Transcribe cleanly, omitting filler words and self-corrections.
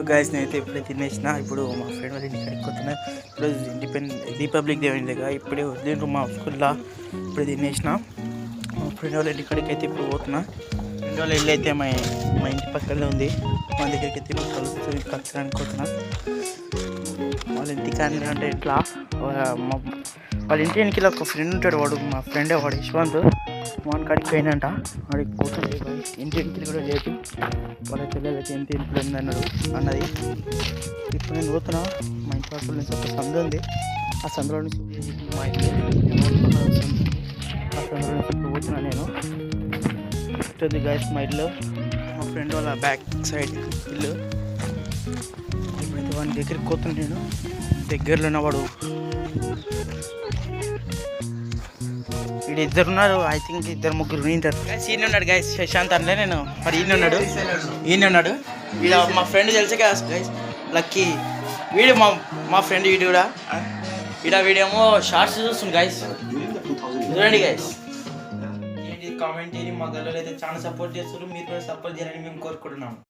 Guys నేనైతే ఇప్పుడే తినేసిన. ఇప్పుడు మా ఫ్రెండ్ వాళ్ళ ఇంటికి వెళ్ళిపోతున్నా. ఇప్పుడు రిపబ్లిక్ డే అయిందిగా, ఇప్పుడే వదిలిండ్రు మా స్కూల్లో. ఇప్పుడు తినేసిన. మా ఫ్రెండ్ వాళ్ళ ఇంటికాడికి అయితే ఇప్పుడు పోతున్నా. ఫ్రెండ్ వాళ్ళ ఇల్లు అయితే మా ఇంటి పక్కనే ఉంది. మా దగ్గరికి అయితే ఇప్పుడు కలుస్తానికి పోతున్నా. వాళ్ళ ఇంటికి అంటే ఇట్లా వాళ్ళ ఇంటి వెనకాల ఒక ఫ్రెండ్ ఉంటాడు. వాడు మా ఫ్రెండే, వాడు యశ్వంత్. వాని కాడికి పోయినంట. వాడికి పోతుంది ఇంటి వెనకాల కూడా లేదు. వాళ్ళ పిల్లలకి ఎంత ఇంట్లో అన్నది. ఇప్పుడు నేను పోతున్నా. మా ఇంటి పక్కల నుంచి ఒక సందు ఉంది. ఆ సందులో నుంచి మా ఇంటి ఆ సందులో నుంచి ఇప్పుడు పోతున్నా నేను. ఇస్తుంది గైస్ మా ఇల్లు. మా ఫ్రెండ్ వాళ్ళ బ్యాక్ సైడ్ ఇల్లు. ఇప్పుడైతే వాడి దగ్గరికి పోతున్నా నేను. దగ్గరలో వాడు వీడు ఇద్దరున్నారు. ఐ థింక్ ఇద్దరు ముగ్గురు ఉంటారు. ఈయన ఉన్నాడు గైస్, శశాంత్ అంటే నేను. మరి ఈయన ఉన్నాడు. వీడు మా ఫ్రెండ్ తెలిసే కదా గైస్, లక్కీ. వీడు మా ఫ్రెండ్. వీడు కూడా వీడేమో షార్ట్స్ చూస్తుంది గైస్. చూడండి గైస్. ఏంటి కామెంట్ చేయండి. మా గల్లలో అయితే చాలా సపోర్ట్ చేస్తారు. మీరు కూడా సపోర్ట్ చేయాలని మేము కోరుకుంటున్నాం.